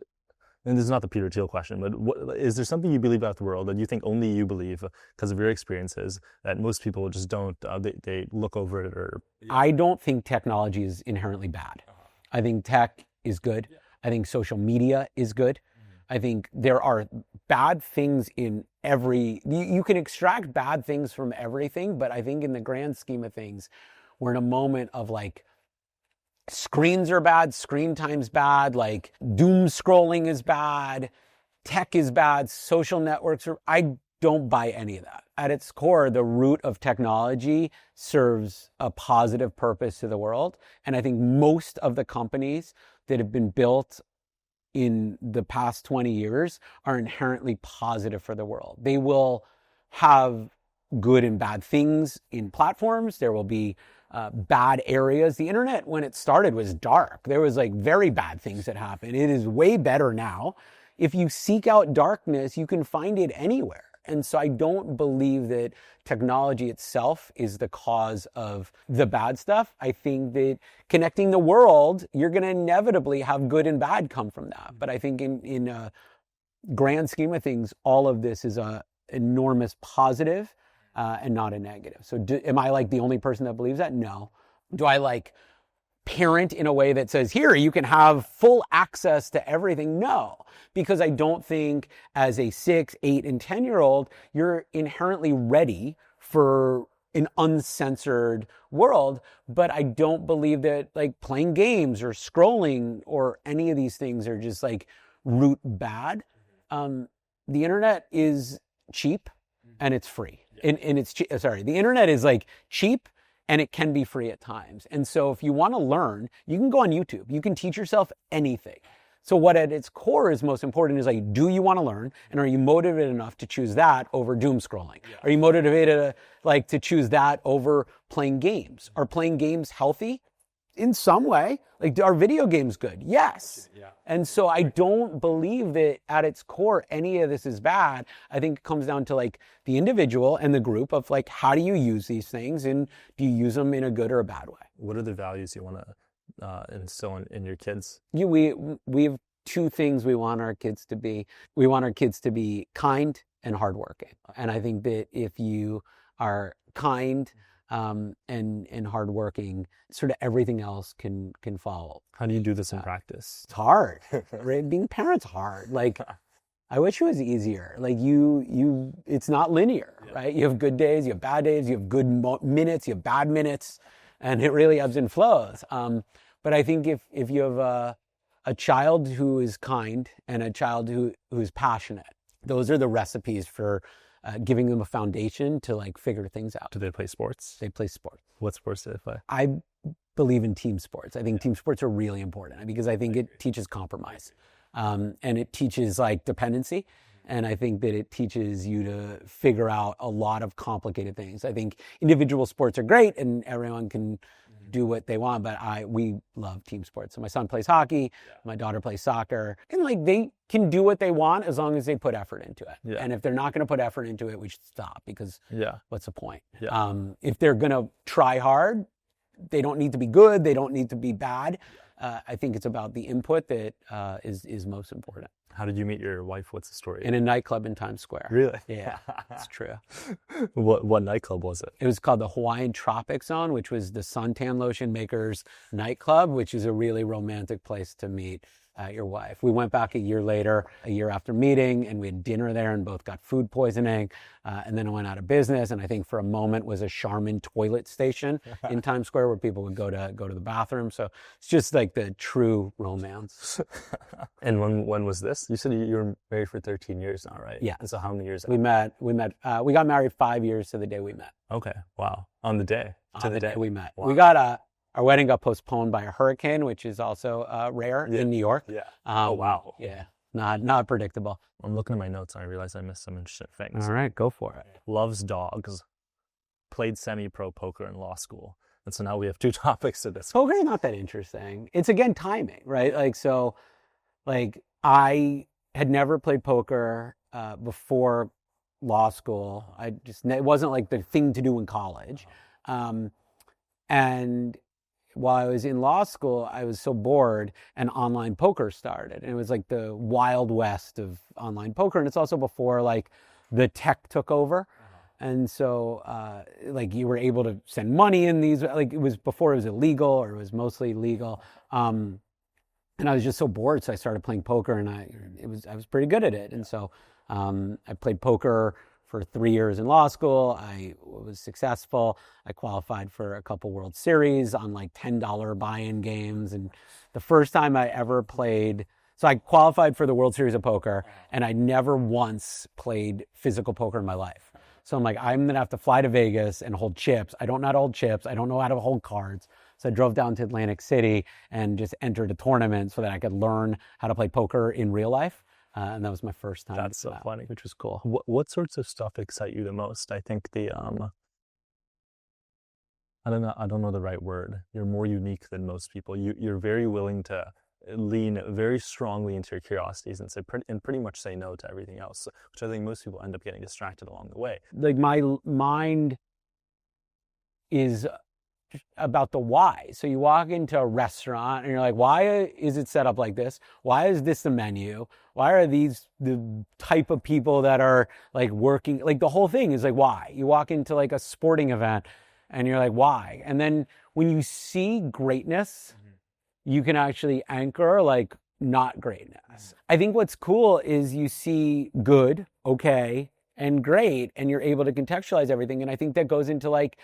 And this is not the Peter Thiel question, but is there something you believe about the world that you think only you believe because of your experiences that most people just don't, they look over it or... I don't think technology is inherently bad. I think tech is good. I think social media is good. I think there are bad things in you can extract bad things from everything, but I think in the grand scheme of things, we're in a moment of like, screens are bad, screen time's bad, like doom scrolling is bad, tech is bad, social networks are, I don't buy any of that. At its core, the root of technology serves a positive purpose to the world. And I think most of the companies that have been built in the past 20 years are inherently positive for the world. They will have good and bad things in platforms. There will be bad areas. The internet, when it started, was dark. There was like very bad things that happened. It is way better now. If you seek out darkness, you can find it anywhere. And so I don't believe that technology itself is the cause of the bad stuff. I think that connecting the world, you're going to inevitably have good and bad come from that. But I think in a grand scheme of things, all of this is a enormous positive and not a negative. So am I like the only person that believes that? No. Do I like parent in a way that says, here, you can have full access to everything? No, because I don't think as a 6, 8, and 10-year-old, you're inherently ready for an uncensored world. But I don't believe that like playing games or scrolling or any of these things are just like root bad. The internet is cheap and it's free. And it's the internet is like cheap and it can be free at times. And so if you want to learn, you can go on YouTube. You can teach yourself anything. So what at its core is most important is like, do you want to learn? And are you motivated enough to choose that over doom scrolling? Yeah. Are you motivated to choose that over playing games? Are playing games healthy? In some way. Like, are video games good? Yes. Yeah. And so I don't believe that at its core, any of this is bad. I think it comes down to like the individual and the group of like, how do you use these things? And do you use them in a good or a bad way? What are the values you want to instill in your kids? We have two things we want our kids to be. We want our kids to be kind and hardworking. And I think that if you are kind and hardworking, sort of everything else can follow. How do you do this in practice? It's hard. Right? Being parents hard. Like, I wish it was easier. Like it's not linear, right? You have good days, you have bad days, you have good minutes, you have bad minutes, and it really ebbs and flows. But I think if you have a child who is kind and a child who's passionate, those are the recipes for giving them a foundation to like figure things out. Do they play sports? They play sports. What sports do they play? I believe in team sports. I think team sports are really important because I think it teaches compromise. And it teaches like dependency. And I think that it teaches you to figure out a lot of complicated things. I think individual sports are great and everyone can do what they want, but we love team sports. So my son plays hockey, my daughter plays soccer, and like they can do what they want as long as they put effort into it. Yeah. And if they're not going to put effort into it, we should stop, because Yeah. what's the point? Yeah. If they're going to try hard, they don't need to be good. They don't need to be bad. I think it's about the input that is most important. How did you meet your wife? What's the story? In a nightclub in Times Square. Really? Yeah, it's true. What nightclub was it? It was called the Hawaiian Tropic Zone, which was the suntan lotion makers nightclub, which is a really romantic place to meet your wife. We went back a year later, a year after meeting, and we had dinner there and both got food poisoning. And then it went out of business. And I think for a moment was a Charmin toilet station in Times Square where people would go to the bathroom. So it's just like the true romance. And when was this? You said you were married for 13 years now, right? Yeah. And so how many years? We got married 5 years to the day we met. Okay. Wow. On the day. On the day we met. Wow. We got our wedding got postponed by a hurricane, which is also rare in New York. Yeah. Oh, wow. Yeah. Not predictable. I'm looking at my notes and I realize I missed some interesting things. All right, go for it. Loves dogs. Played semi-pro poker in law school. And so now we have two topics to discuss. Poker is not that interesting. It's again timing, right? I had never played poker before law school. It wasn't like the thing to do in college. And while I was in law school, I was so bored and online poker started. And it was like the wild west of online poker. And it's also before like the tech took over. And so you were able to send money in these, like it was before it was illegal, or it was mostly legal. And I was just so bored. So I started playing poker, and I was pretty good at it. And so I played poker for 3 years in law school. I was successful. I qualified for a couple World Series on like $10 buy-in games. And the first time I ever played, so I qualified for the World Series of Poker, and I never once played physical poker in my life. So I'm like, I'm going to have to fly to Vegas and hold chips. I don't know how to hold chips. I don't know how to hold cards. So I drove down to Atlantic City and just entered a tournament so that I could learn how to play poker in real life. And that was my first time. That's so funny. Which was cool. What sorts of stuff excite you the most? I think I don't know the right word. You're more unique than most people. You're very willing to lean very strongly into your curiosities and pretty much say no to everything else, which I think most people end up getting distracted along the way. Like my mind is about the why. So you walk into a restaurant and you're like, why is it set up like this? Why is this the menu? Why are these the type of people that are like working? Like the whole thing is like, why? You walk into like a sporting event and you're like, why? And then when you see greatness, you can actually anchor like not greatness. I think what's cool is you see good, okay, and great, and you're able to contextualize everything. And I think that goes into like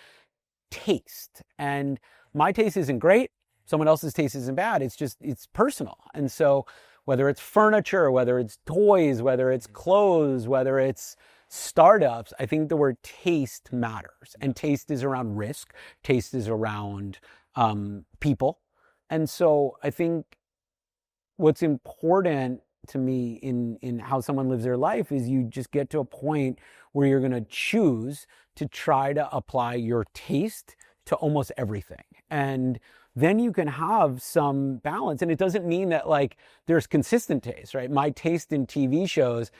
taste. And my taste isn't great. Someone else's taste isn't bad. It's personal. And so whether it's furniture, whether it's toys, whether it's clothes, whether it's startups, I think the word taste matters. And taste is around risk. Taste is around people. And so I think what's important to me in how someone lives their life is you just get to a point where you're going to choose to try to apply your taste to almost everything. And then you can have some balance. And it doesn't mean that like there's consistent taste, right? My taste in TV shows,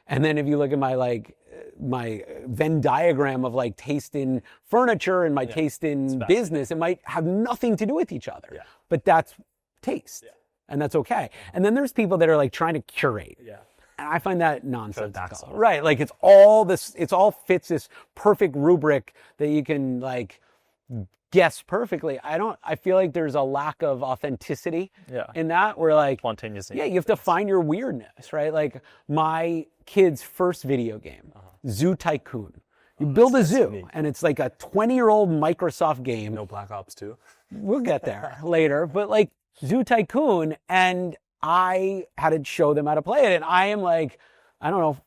and then if you look at my Venn diagram of like taste in furniture and my taste in business, it might have nothing to do with each other. Yeah. But that's taste. Yeah. And that's okay. And then there's people that are like trying to curate. Yeah. And I find that nonsensical. Right. Like it all fits this perfect rubric that you can like guess perfectly. I feel like there's a lack of authenticity in that. Where like spontaneously. Yeah, you have to find your weirdness, right? Like my kid's first video game, Zoo Tycoon. You build a zoo, and it's like a 20-year-old Microsoft game. No Black Ops 2. We'll get there later, but like Zoo Tycoon, and I had to show them how to play it. And I am like, I don't know,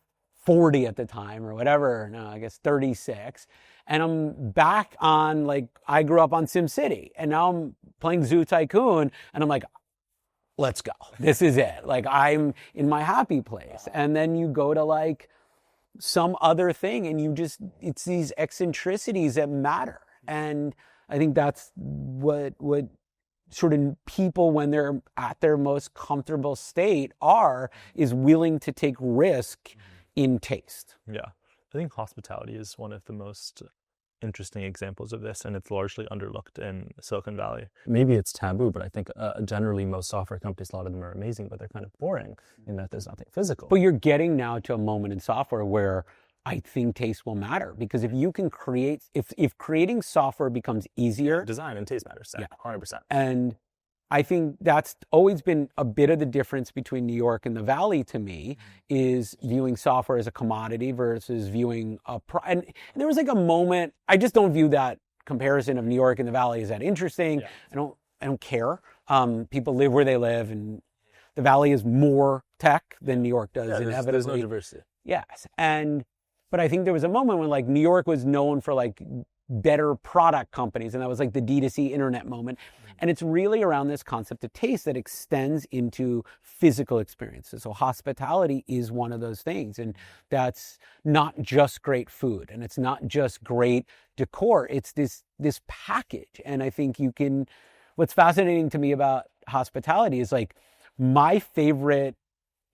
40 at the time or whatever. No, I guess 36. And I'm back on like, I grew up on SimCity, and now I'm playing Zoo Tycoon, and I'm like, let's go. This is it. Like I'm in my happy place. And then you go to like some other thing and it's these eccentricities that matter. And I think that's what sort of people, when they're at their most comfortable state, is willing to take risk in taste. Yeah. I think hospitality is one of the most interesting examples of this, and it's largely underlooked in Silicon Valley. Maybe it's taboo, but I think generally most software companies, a lot of them are amazing, but they're kind of boring in that there's nothing physical. But you're getting now to a moment in software where I think taste will matter, because if you can create, if creating software becomes easier, design and taste matters. Yeah, 100%. And I think that's always been a bit of the difference between New York and the Valley to me, is viewing software as a commodity versus viewing and there was like a moment, I just don't view that comparison of New York and the Valley as that interesting. Yeah. I don't care. People live where they live, and the Valley is more tech than New York does. Yeah, there's no diversity. Yes. But I think there was a moment when like New York was known for like better product companies, and that was like the D2C internet moment. And it's really around this concept of taste that extends into physical experiences. So hospitality is one of those things, and that's not just great food, and it's not just great decor. It's this package. And I think what's fascinating to me about hospitality is like my favorite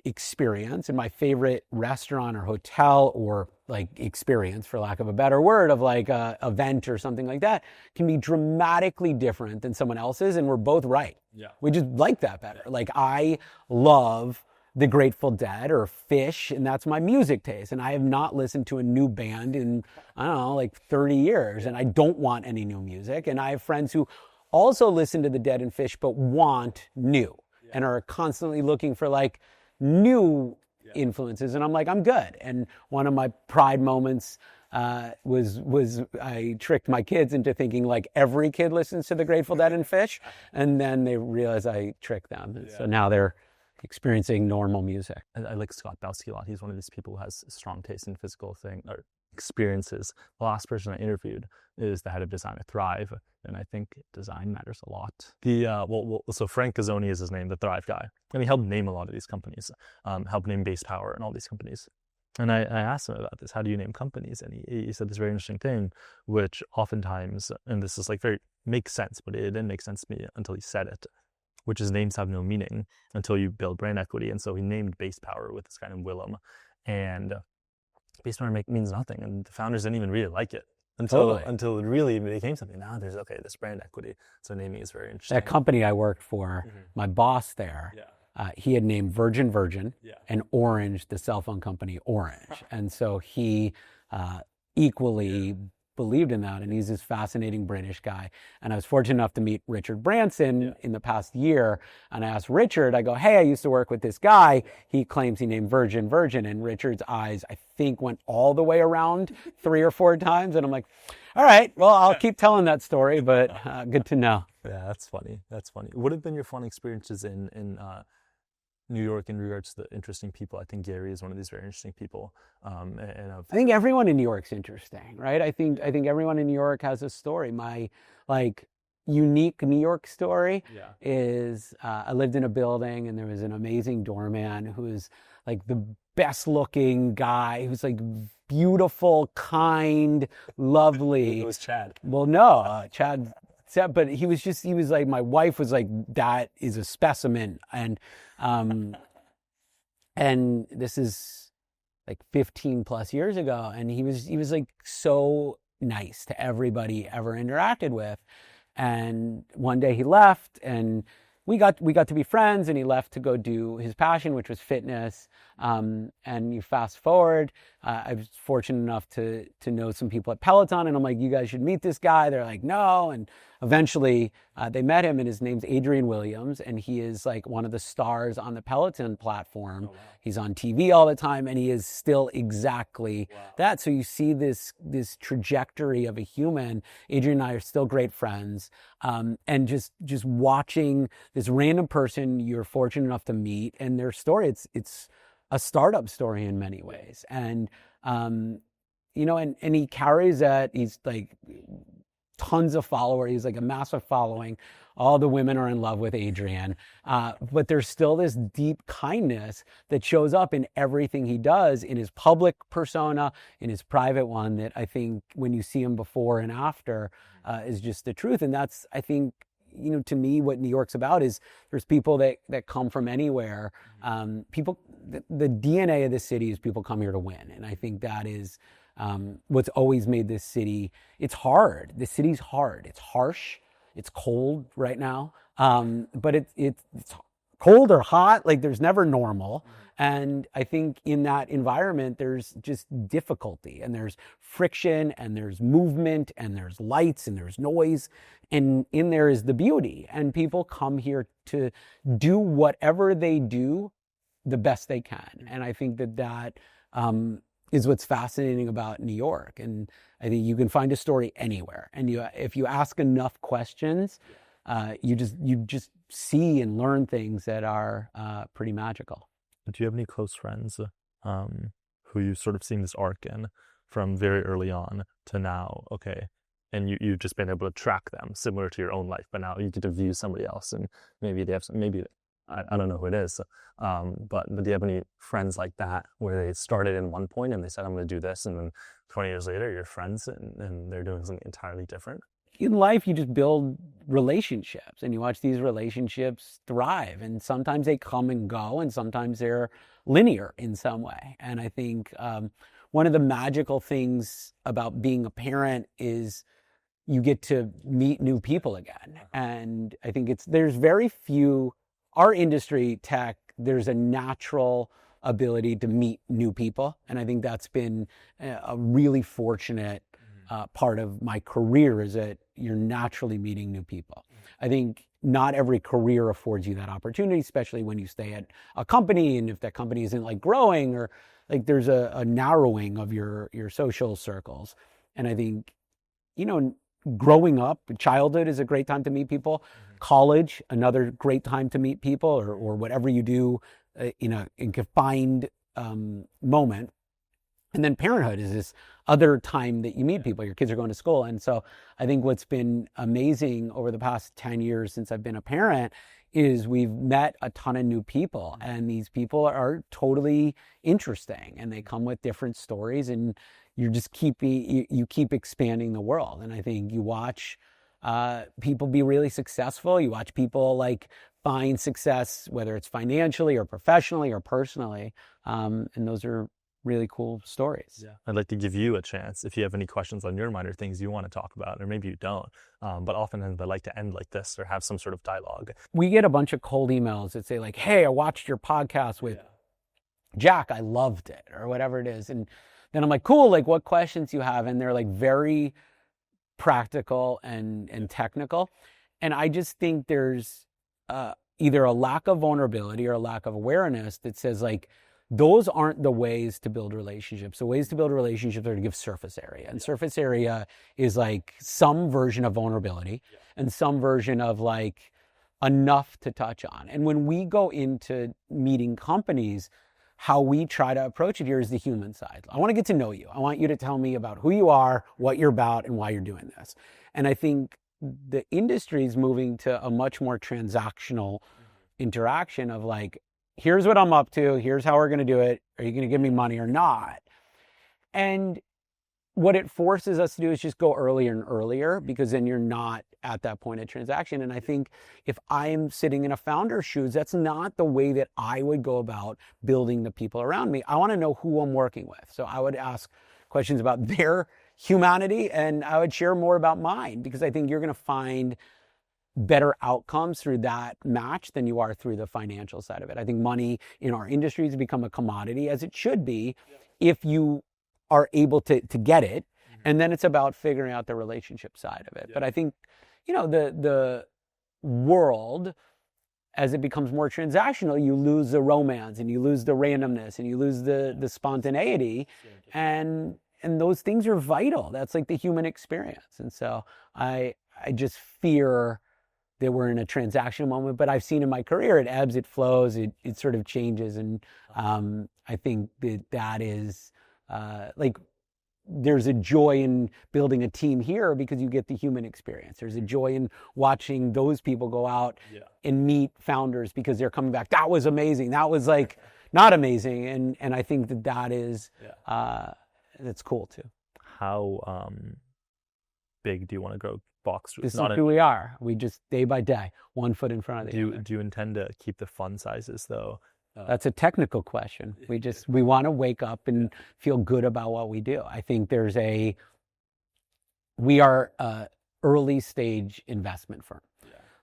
experience and my favorite restaurant or hotel or like experience, for lack of a better word, of like a event or something like that, can be dramatically different than someone else's, and we're both right. Yeah. We just like that better. Like I love the Grateful Dead or Fish, and that's my music taste. And I have not listened to a new band in, I don't know, like 30 years, and I don't want any new music. And I have friends who also listen to the Dead and Fish but want new and are constantly looking for like new influences, and I'm like, I'm good. And one of my pride moments was I tricked my kids into thinking like every kid listens to the Grateful Dead and Fish, and then they realized I tricked them. So now they're experiencing normal music. I like Scott Belsky a lot. He's one of these people who has strong taste in physical or experiences. The last person I interviewed is the head of design at Thrive, and I think design matters a lot. So Frank Gazzoni is his name, the Thrive guy, and he helped name a lot of these companies, helped name Base Power and all these companies. And I asked him about this, how do you name companies? And he said this very interesting thing, which oftentimes, and this is like makes sense, but it didn't make sense to me until he said it, which is names have no meaning until you build brand equity. And so he named Base Power with this kind of Willem, and Base Power means nothing, and the founders didn't even really like it until it really became something. Now there's this brand equity. So naming is very interesting. That company I worked for, my boss there, he had named Virgin and Orange, the cell phone company, Orange. And so he equally believed in that, and he's this fascinating British guy. And I was fortunate enough to meet Richard Branson in the past year, and I asked Richard, I go, hey, I used to work with this guy. He claims he named Virgin, and Richard's eyes, I think, went all the way around 3 or 4 times, and I'm like, all right, well, I'll keep telling that story, but good to know. Yeah, that's funny. What have been your fun experiences in New York in regards to the interesting people? I think Gary is one of these very interesting people. I think everyone in New York's interesting, right? I think everyone in New York has a story. My unique New York story is I lived in a building, and there was an amazing doorman who was like the best looking guy, who's like beautiful, kind, lovely. It was Chad. Well, no, Chad. But he was like, my wife was like, that is a specimen. And this is like 15 plus years ago. And he was like so nice to everybody ever interacted with. And one day he left, and we got to be friends, and he left to go do his passion, which was fitness. And you fast forward, I was fortunate enough to know some people at Peloton, and I'm like, you guys should meet this guy. They're like, no. And eventually they met him, and his name's Adrian Williams, and he is like one of the stars on the Peloton platform. Oh, wow. He's on TV all the time, and he is still exactly that. So you see this trajectory of a human. Adrian and I are still great friends. And just watching this random person you're fortunate enough to meet, and their story, it's a startup story in many ways. And, and he carries that. He's like tons of followers. He's like a massive following. All the women are in love with Adrian. But there's still this deep kindness that shows up in everything he does, in his public persona, in his private one, that I think when you see him before and after is just the truth. And that's, I think, to me, what New York's about is there's people that come from anywhere. People, the DNA of the city is people come here to win. And I think that is what's always made this city, it's hard. The city's hard. It's harsh. It's cold right now, but it's cold or hot. Like there's never normal. And I think in that environment, there's just difficulty and there's friction and there's movement and there's lights and there's noise. And in there is the beauty. And people come here to do whatever they do the best they can. And I think that is what's fascinating about New York. And I think you can find a story anywhere. And if you ask enough questions, you just see and learn things that are pretty magical. Do you have any close friends who you sort of seen this arc in from very early on to now? Okay. And you've just been able to track them similar to your own life, but now you get to view somebody else and maybe they have some, maybe I don't know who it is. But do you have any friends like that where they started in one point and they said, I'm going to do this. And then 20 years later, you're friends and they're doing something entirely different? In life, you just build relationships and you watch these relationships thrive. And sometimes they come and go and sometimes they're linear in some way. And I think one of the magical things about being a parent is you get to meet new people again. And I think there's very few, our industry, tech, there's a natural ability to meet new people. And I think that's been a really fortunate part of my career, is that you're naturally meeting new people. I think not every career affords you that opportunity, especially when you stay at a company and if that company isn't like growing, or like there's a narrowing of your social circles. And I think, growing up, childhood is a great time to meet people. College, another great time to meet people, or whatever you do in a confined moment. And then parenthood is this other time that you meet people. Your kids are going to school. And so I think what's been amazing over the past 10 years since I've been a parent is we've met a ton of new people, and these people are totally interesting and they come with different stories, and you keep expanding the world. And I think you watch people be really successful. You watch people like find success, whether it's financially or professionally or personally. And those are really cool stories. Yeah. I'd like to give you a chance if you have any questions on your mind or things you want to talk about, or maybe you don't. But often I like to end like this or have some sort of dialogue. We get a bunch of cold emails that say like, hey, I watched your podcast with Jack. I loved it, or whatever it is. And then I'm like, cool, like what questions you have? And they're like very practical and technical. And I just think there's either a lack of vulnerability or a lack of awareness that says like, those aren't the ways to build relationships. The ways to build relationships are to give surface area. And surface area is like some version of vulnerability and some version of like enough to touch on. And when we go into meeting companies, how we try to approach it here is the human side. I want to get to know you. I want you to tell me about who you are, what you're about, and why you're doing this. And I think the industry is moving to a much more transactional interaction of like, here's what I'm up to. Here's how we're going to do it. Are you going to give me money or not? And what it forces us to do is just go earlier and earlier, because then you're not at that point of transaction. And I think if I'm sitting in a founder's shoes, that's not the way that I would go about building the people around me. I want to know who I'm working with. So I would ask questions about their humanity, and I would share more about mine, because I think you're going to find better outcomes through that match than you are through the financial side of it. I think money in our industry has become a commodity, as it should be, if you are able to get it. And then it's about figuring out the relationship side of it. But I think, the world, as it becomes more transactional, you lose the romance and you lose the randomness and you lose the spontaneity. And those things are vital. That's like the human experience. And so I just fear that we're in a transactional moment, but I've seen in my career, it ebbs, it flows, it sort of changes. And I think that is like there's a joy in building a team here because you get the human experience. There's a joy in watching those people go out and meet founders because they're coming back. That was amazing. That was like not amazing. And I think that is, that's cool too. How big do you want to grow BoxGroup? This is who we are. We just day by day, 1 foot in front of the other. Do you intend to keep the fund sizes though? That's a technical question. We want to wake up and feel good about what we do. I think we are a early stage investment firm.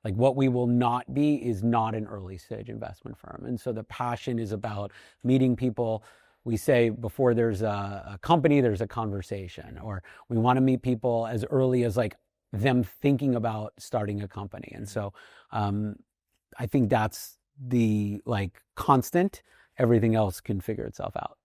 Like what we will not be is not an early stage investment firm. And so the passion is about meeting people. We say before there's a company, there's a conversation, or we want to meet people as early as like them thinking about starting a company. And so I think that's the like constant. Everything else can figure itself out.